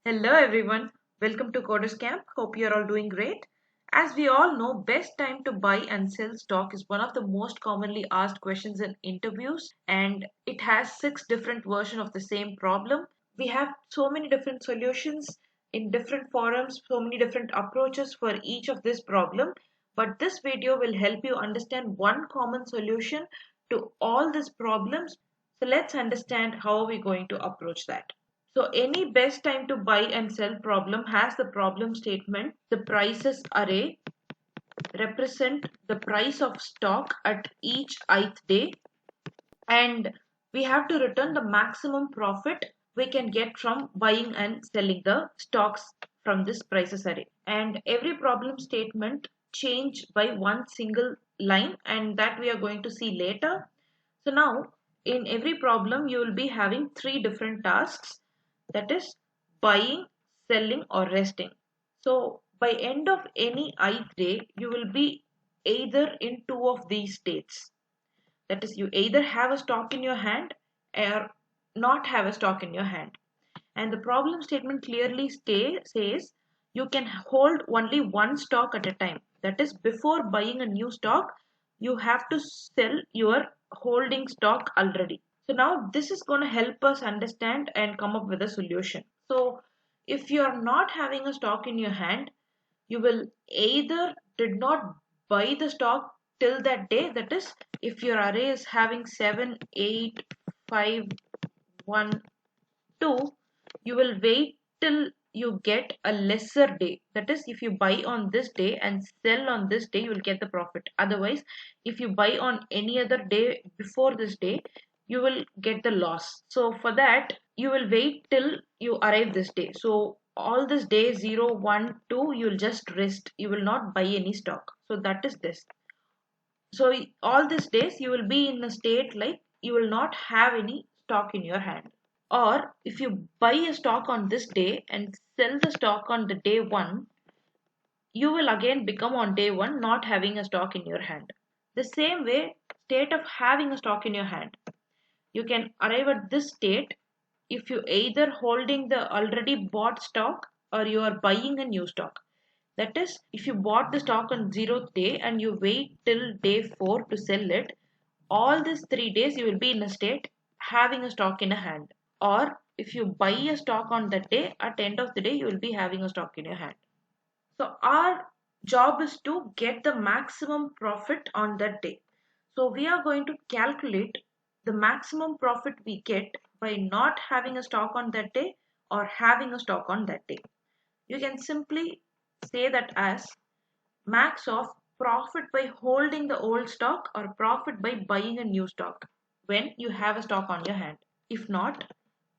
Hello everyone, welcome to Coders Camp. Hope you're all doing great. As we all know, best time to buy and sell stock is one of the most commonly asked questions in interviews, and it has six different versions of the same problem. We have so many different solutions in different forums, so many different approaches for each of this problem, but this video will help you understand one common solution to all these problems. So let's understand how are we going to approach that. So any best time to buy and sell problem has the problem statement. The prices array represent the price of stock at each ith day, and we have to return the maximum profit we can get from buying and selling the stocks from this prices array. And every problem statement change by one single line, and that we are going to see later. So now in every problem you will be having three different tasks, that is buying, selling or resting. So by end of any ith day you will be either in two of these states. That is, you either have a stock in your hand or not have a stock in your hand. And the problem statement clearly says you can hold only one stock at a time. That is, before buying a new stock, you have to sell your holding stock already. So now this is going to help us understand and come up with a solution. So if you are not having a stock in your hand, you will either did not buy the stock till that day. That is, if your array is having 7, 8, 5, 1, 2, you will wait till you get a lesser day. That is, if you buy on this day and sell on this day, you will get the profit. Otherwise, if you buy on any other day before this day, you will get the loss. So for that, you will wait till you arrive this day. So all this day 0, 1, 2, you will just rest. You will not buy any stock. So that is this. So all these days you will be in a state like you will not have any stock in your hand. Or if you buy a stock on this day and sell the stock on the day one, you will again become on day one not having a stock in your hand. The same way, state of having a stock in your hand. You can arrive at this state if you either holding the already bought stock or you are buying a new stock. That is, if you bought the stock on 0th day and you wait till day 4 to sell it, all these 3 days you will be in a state having a stock in a hand. Or if you buy a stock on that day, at the end of the day you will be having a stock in your hand. So our job is to get the maximum profit on that day. So we are going to calculate the maximum profit we get by not having a stock on that day or having a stock on that day. You can simply say that as max of profit by holding the old stock or profit by buying a new stock when you have a stock on your hand. If not,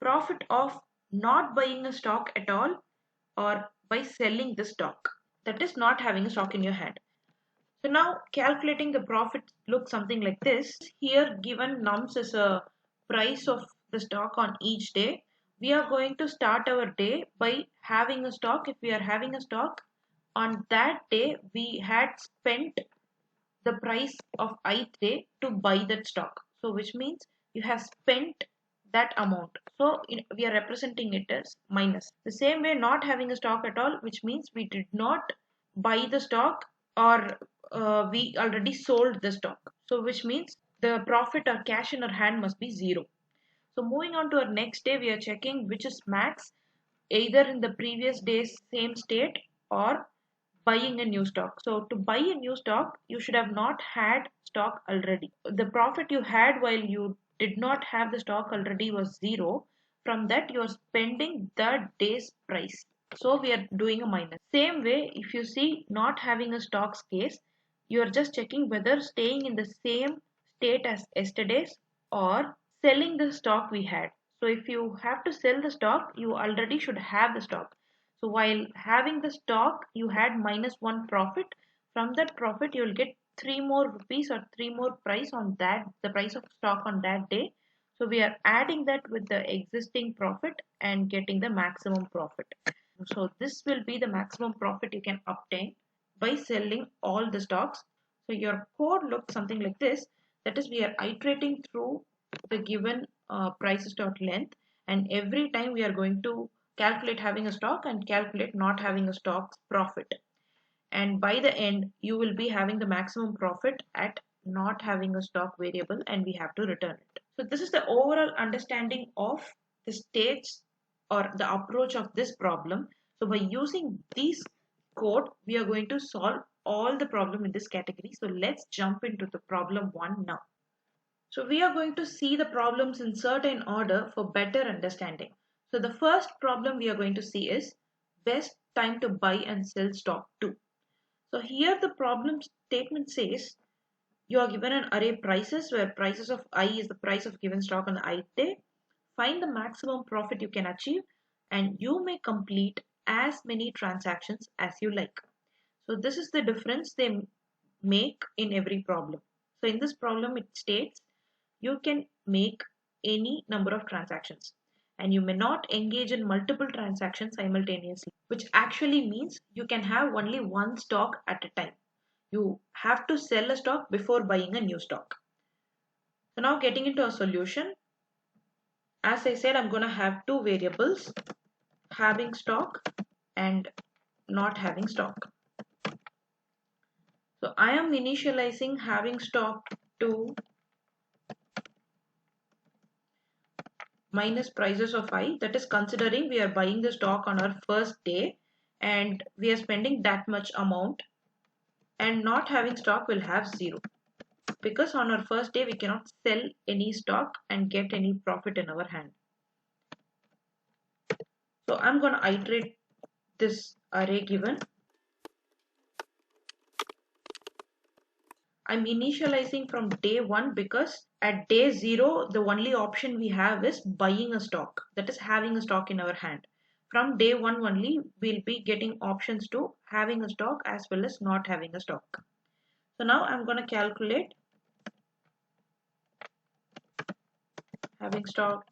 profit of not buying a stock at all or by selling the stock. That is not having a stock in your hand. So now calculating the profit looks something like this. Here given nums as a price of the stock on each day. We are going to start our day by having a stock. If we are having a stock, on that day we had spent the price of ith day to buy that stock. So which means you have spent that amount. So we are representing it as minus. The same way not having a stock at all, which means we did not buy the stock or we already sold the stock. So which means the profit or cash in our hand must be 0. So moving on to our next day, we are checking which is max, either in the previous day's same state or buying a new stock. So to buy a new stock, you should have not had stock already. The profit you had while you did not have the stock already was 0. From that, you are spending the day's price. So we are doing a minus. Same way, if you see not having a stocks case, you are just checking whether staying in the same state as yesterday's or selling the stock we had. So if you have to sell the stock, you already should have the stock. So while having the stock, you had -1 profit. From that profit, you will get 3 more rupees or 3 more price on that, the price of stock on that day. So we are adding that with the existing profit and getting the maximum profit. So this will be the maximum profit you can obtain by selling all the stocks. So your code looks something like this. That is, we are iterating through the given prices dot length, and every time we are going to calculate having a stock and calculate not having a stock profit. And by the end, you will be having the maximum profit at not having a stock variable, and we have to return it. So this is the overall understanding of the states or the approach of this problem. So by using these code, we are going to solve all the problem in this category. So let's jump into the problem one now. So we are going to see the problems in certain order for better understanding. So the first problem we are going to see is best time to buy and sell stock 2. So here the problem statement says you are given an array prices where prices of I is the price of given stock on the ith day. Find the maximum profit you can achieve and you may complete as many transactions as you like. So this is the difference they make in every problem. So in this problem it states you can make any number of transactions and you may not engage in multiple transactions simultaneously, which actually means you can have only one stock at a time. You have to sell a stock before buying a new stock. So now getting into a solution, as I said, I'm going to have two variables, having stock and not having stock. So I am initializing having stock to minus prices of I, that is considering we are buying the stock on our first day and we are spending that much amount, and not having stock will have 0 because on our first day we cannot sell any stock and get any profit in our hand. So I'm going to iterate this array given. I'm initializing from day 1 because at day 0 the only option we have is buying a stock, that is having a stock in our hand. From day 1 only we'll be getting options to having a stock as well as not having a stock. So now I'm going to calculate having stock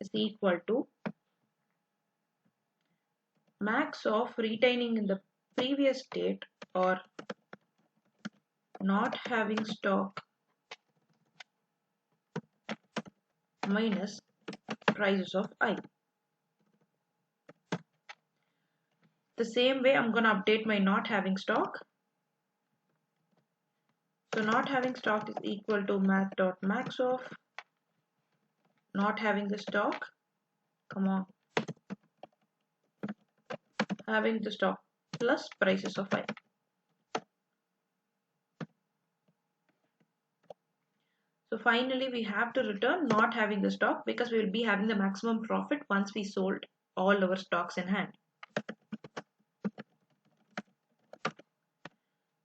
is equal to max of retaining in the previous state or not having stock minus prices of I. The same way I'm going to update my not having stock. So not having stock is equal to math.max of not having the stock, come on, having the stock plus prices of I. So finally we have to return not having the stock because we will be having the maximum profit once we sold all our stocks in hand.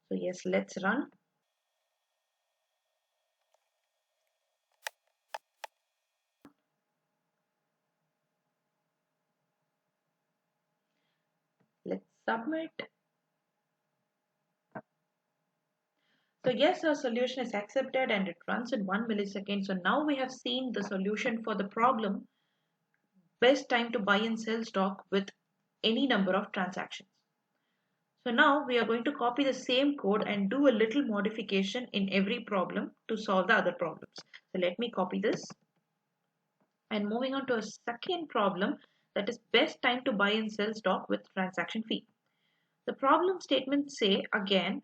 So yes, let's run. Let's submit. So yes, our solution is accepted and it runs in 1 millisecond. So now we have seen the solution for the problem best time to buy and sell stock with any number of transactions. So now we are going to copy the same code and do a little modification in every problem to solve the other problems. So let me copy this. And moving on to a second problem, that is best time to buy and sell stock with transaction fee. The problem statements say again,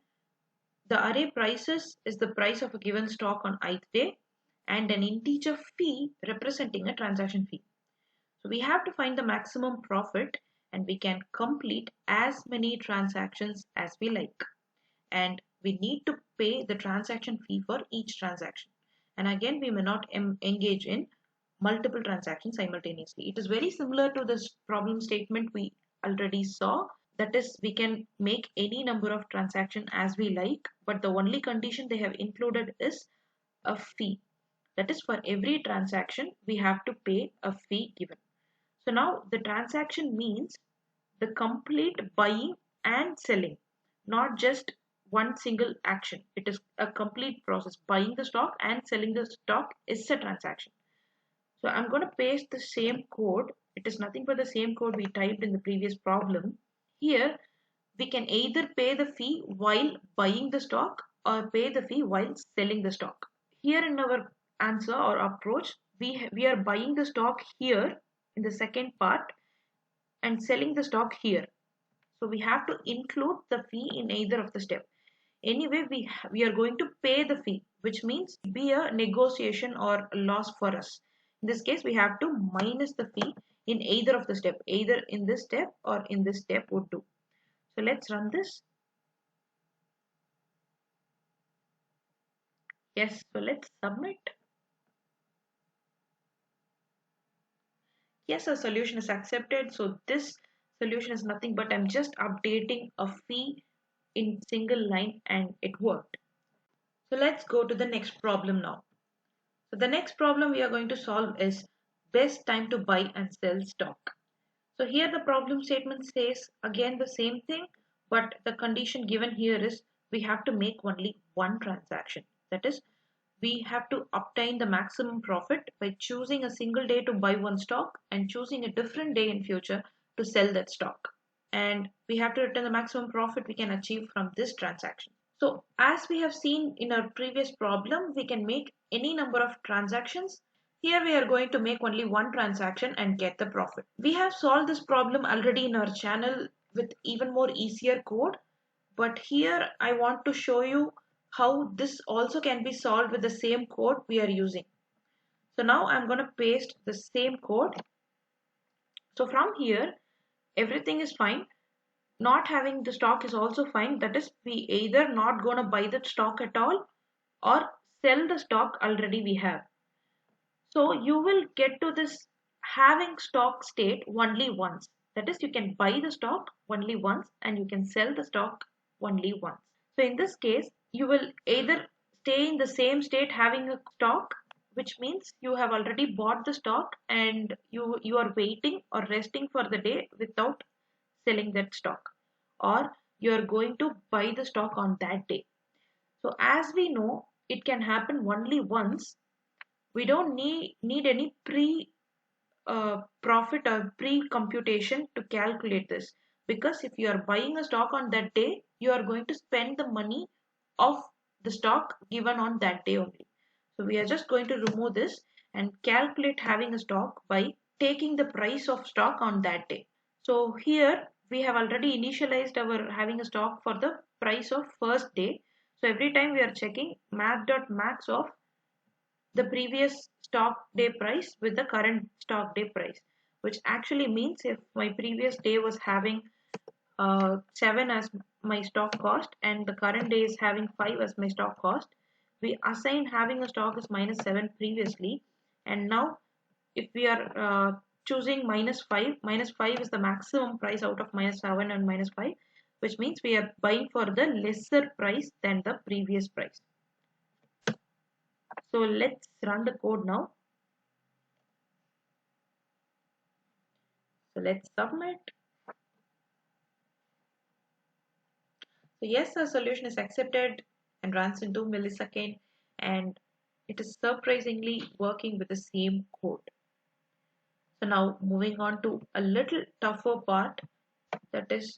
the array prices is the price of a given stock on ith day and an integer fee representing a transaction fee. So we have to find the maximum profit and we can complete as many transactions as we like. And we need to pay the transaction fee for each transaction. And again, we may not engage in multiple transactions simultaneously. It is very similar to this problem statement we already saw. That is, we can make any number of transactions as we like, but the only condition they have included is a fee. That is, for every transaction, we have to pay a fee given. So now the transaction means the complete buying and selling, not just one single action. It is a complete process. Buying the stock and selling the stock is a transaction. So I'm going to paste the same code. It is nothing but the same code we typed in the previous problem. Here we can either pay the fee while buying the stock or pay the fee while selling the stock. Here in our answer or approach, we are buying the stock here in the second part and selling the stock here. So we have to include the fee in either of the step. Anyway, we are going to pay the fee, which means it be a negotiation or a loss for us. In this case, we have to minus the fee in either of the step, either in this step or in this step would do. So let's run this. Yes, so let's submit. Yes, our solution is accepted. So this solution is nothing but I'm just updating a fee in single line and it worked. So let's go to the next problem now. So the next problem we are going to solve is best time to buy and sell stock. So here the problem statement says again the same thing, but the condition given here is we have to make only one transaction. That is, we have to obtain the maximum profit by choosing a single day to buy one stock and choosing a different day in future to sell that stock. And we have to return the maximum profit we can achieve from this transaction. So as we have seen in our previous problem, we can make any number of transactions. Here we are going to make only one transaction and get the profit. We have solved this problem already in our channel with even more easier code. But here I want to show you how this also can be solved with the same code we are using. So now I'm going to paste the same code. So from here, everything is fine. Not having the stock is also fine. That is, we either not going to buy the stock at all or sell the stock already we have. So you will get to this having stock state only once. That is, you can buy the stock only once and you can sell the stock only once. So in this case, you will either stay in the same state having a stock, which means you have already bought the stock and you are waiting or resting for the day without selling that stock, or you are going to buy the stock on that day. So as we know, it can happen only once. We don't need any profit or pre-computation to calculate this, because if you are buying a stock on that day, you are going to spend the money of the stock given on that day only. So we are just going to remove this and calculate having a stock by taking the price of stock on that day. So here we have already initialized our having a stock for the price of first day. So every time we are checking math.max of the previous stock day price with the current stock day price, which actually means if my previous day was having 7 as my stock cost and the current day is having 5 as my stock cost, we assign having a stock is minus 7 previously, and now if we are choosing minus 5 is the maximum price out of minus 7 and minus 5, which means we are buying for the lesser price than the previous price. So let's run the code now. So let's submit. So yes, our solution is accepted and runs in 2 milliseconds, and it is surprisingly working with the same code. So now moving on to a little tougher part, that is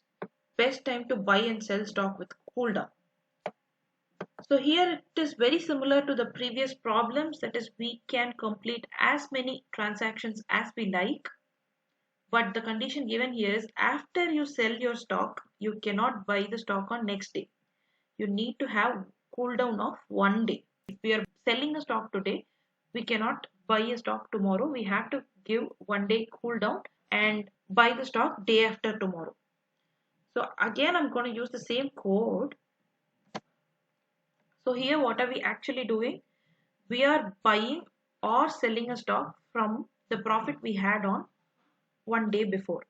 best time to buy and sell stock with cooldown. So here it is very similar to the previous problems, that is we can complete as many transactions as we like, but the condition given here is after you sell your stock, you cannot buy the stock on next day. You need to have cooldown of 1 day. If we are selling a stock today, we cannot buy a stock tomorrow. We have to give 1 day cooldown and buy the stock day after tomorrow. So again, I'm going to use the same code. So here what are we actually doing? We are buying or selling a stock from the profit we had on 1 day before.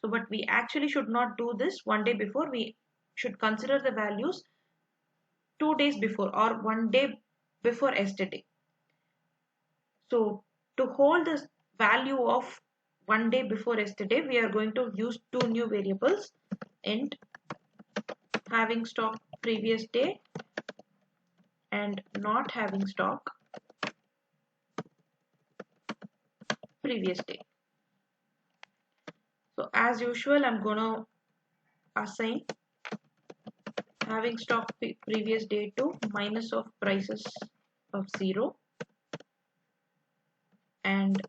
So but we actually should not do this 1 day before. We should consider the values 2 days before or 1 day before yesterday. So to hold the value of 1 day before yesterday, we are going to use two new variables, int having stock previous day and not having stock previous day. So as usual, I'm gonna assign having stock previous day to minus of prices of 0 and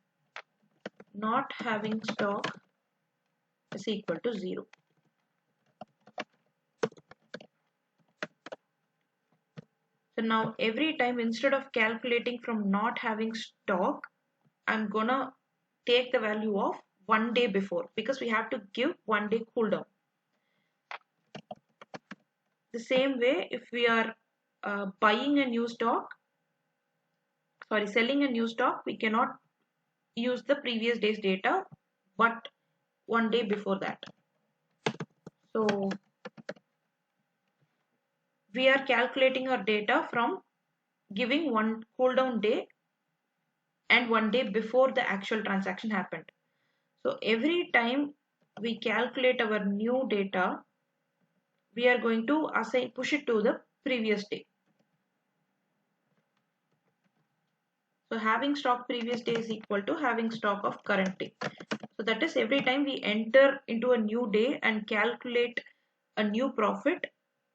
not having stock is equal to 0. So now every time, instead of calculating from not having stock, I'm gonna take the value of 1 day before, because we have to give 1 day cooldown. The same way, if we are selling a new stock, we cannot use the previous day's data, but 1 day before that. So we are calculating our data from giving one cooldown day and 1 day before the actual transaction happened. So every time we calculate our new data, we are going to push it to the previous day. So having stock previous day is equal to having stock of current day. So that is, every time we enter into a new day and calculate a new profit,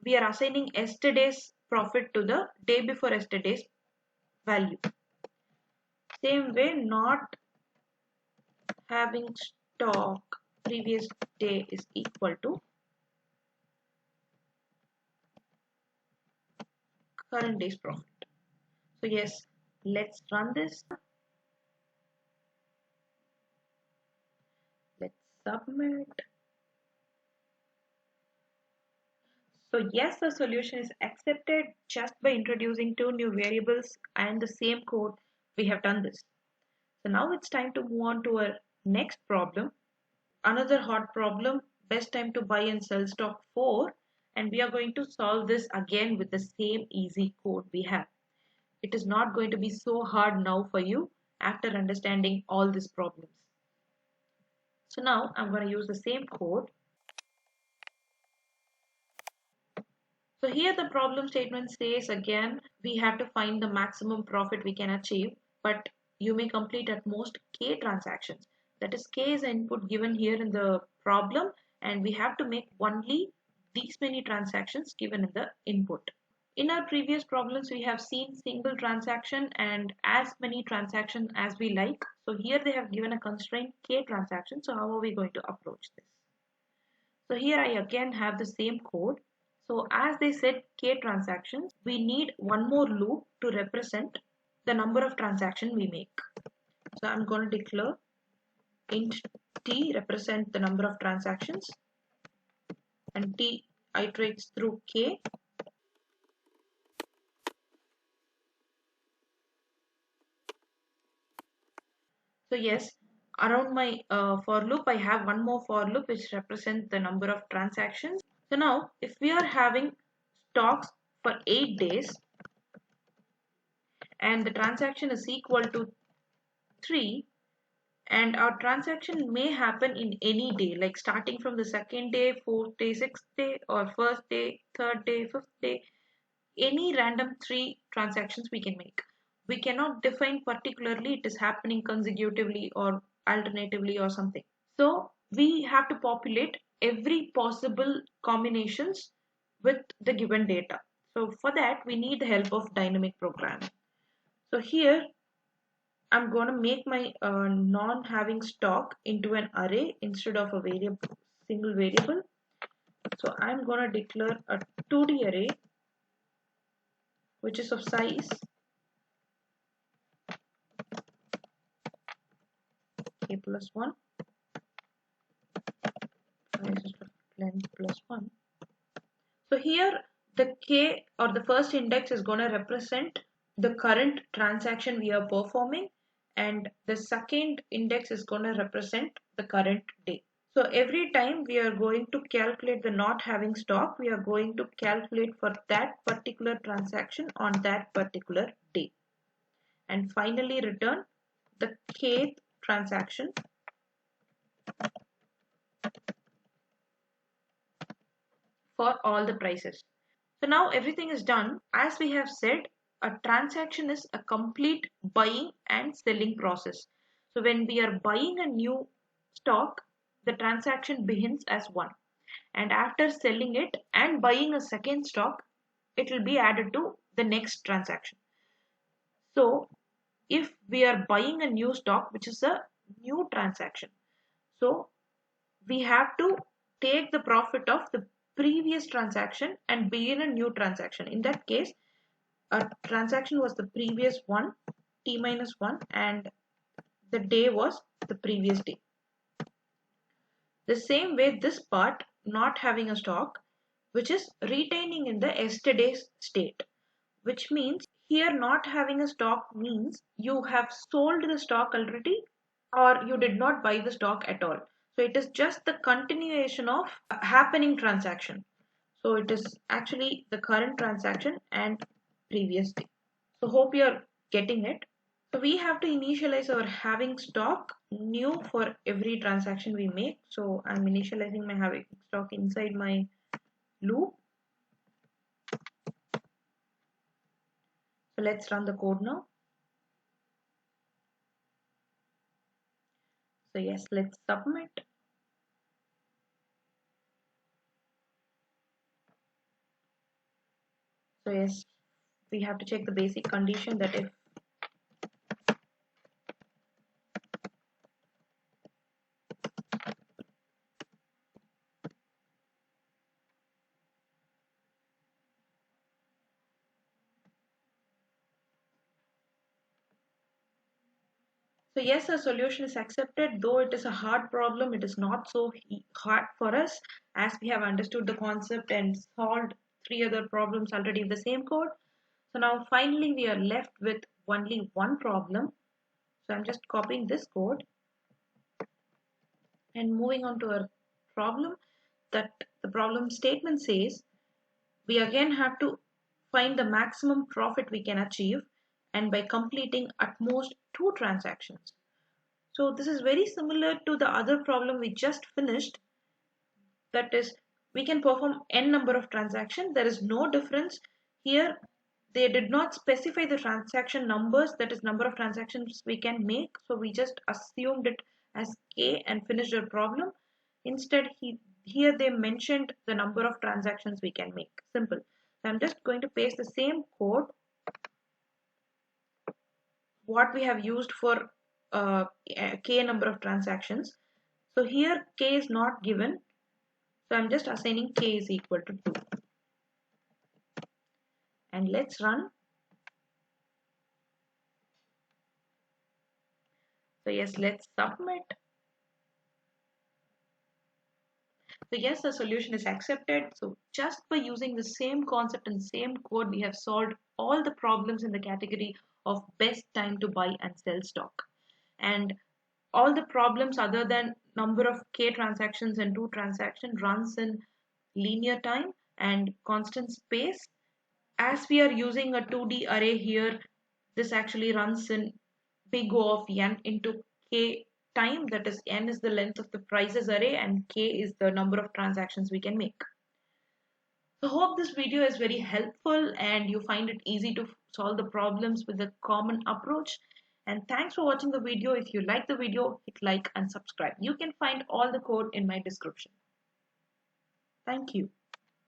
we are assigning yesterday's profit to the day before yesterday's value. Same way, not having stock previous day is equal to current day's profit. So yes, let's run this. Let's submit. So yes, the solution is accepted just by introducing two new variables and the same code. We have done this. So now it's time to move on to our next problem. Another hot problem, best time to buy and sell stock 4, and we are going to solve this again with the same easy code we have. It is not going to be so hard now for you after understanding all these problems. So now I'm going to use the same code. So here the problem statement says again, we have to find the maximum profit we can achieve, but you may complete at most k transactions. That is, k is the input given here in the problem, and we have to make only these many transactions given in the input. In our previous problems, we have seen single transaction and as many transactions as we like. So here they have given a constraint k transaction. So how are we going to approach this? So here I again have the same code. So as they said k transactions, we need one more loop to represent the number of transactions we make. So I'm going to declare int t represent the number of transactions, and t iterates through k. So yes, around my for loop, I have one more for loop which represents the number of transactions. So now if we are having stocks for 8 days and the transaction is equal to 3, and our transaction may happen in any day, like starting from the second day, fourth day, sixth day, or first day, third day, fifth day, any random 3 transactions we can make. We cannot define particularly it is happening consecutively or alternatively or something. So we have to populate every possible combinations with the given data. So for that we need the help of dynamic programming. So here I'm going to make my non-having stock into an array instead of a single variable. So I'm going to declare a 2D array which is of size k plus 1, length plus 1. So here the k or the first index is going to represent the current transaction we are performing, and the second index is going to represent the current day. So every time we are going to calculate the not having stock, we are going to calculate for that particular transaction on that particular day, and finally return the kth transaction for all the prices. So now everything is done. As we have said, a transaction is a complete buying and selling process. So when we are buying a new stock, the transaction begins as 1. And after selling it and buying a second stock, it will be added to the next transaction. So if we are buying a new stock, which is a new transaction. So we have to take the profit of the previous transaction and begin a new transaction. In that case, a transaction was the previous one, t minus 1, and the day was the previous day. The same way this part, not having a stock, which is retaining in the yesterday's state, which means here not having a stock means you have sold the stock already or you did not buy the stock at all. So it is just the continuation of a happening transaction. So it is actually the current transaction and previous day. So hope you're getting it. So we have to initialize our having stock new for every transaction we make. So I'm initializing my having stock inside my loop. So let's run the code now. So yes, let's submit. So yes, we have to check the basic condition that if so yes, the solution is accepted, though it is a hard problem. It is not so hard for us as we have understood the concept and solved three other problems already in the same code. So now finally we are left with only one problem. So I'm just copying this code and moving on to our problem. That the problem statement says we again have to find the maximum profit we can achieve and by completing at most two transactions. So this is very similar to the other problem we just finished. That is, we can perform n number of transactions. There is no difference here. They did not specify the transaction numbers, that is number of transactions we can make. So we just assumed it as k and finished our problem. Instead, here they mentioned the number of transactions we can make. Simple. So I'm just going to paste the same code what we have used for k number of transactions. So here k is not given. So I'm just assigning k is equal to 2. And let's run. So yes, let's submit. So yes, the solution is accepted. So just by using the same concept and same code, we have solved all the problems in the category of best time to buy and sell stock. And all the problems other than number of k transactions and two transactions runs in linear time and constant space. As we are using a 2D array here, this actually runs in big O of n into k time, that is n is the length of the prices array and k is the number of transactions we can make. So hope this video is very helpful and you find it easy to solve the problems with a common approach. And thanks for watching the video. If you like the video, hit like and subscribe. You can find all the code in my description. Thank you.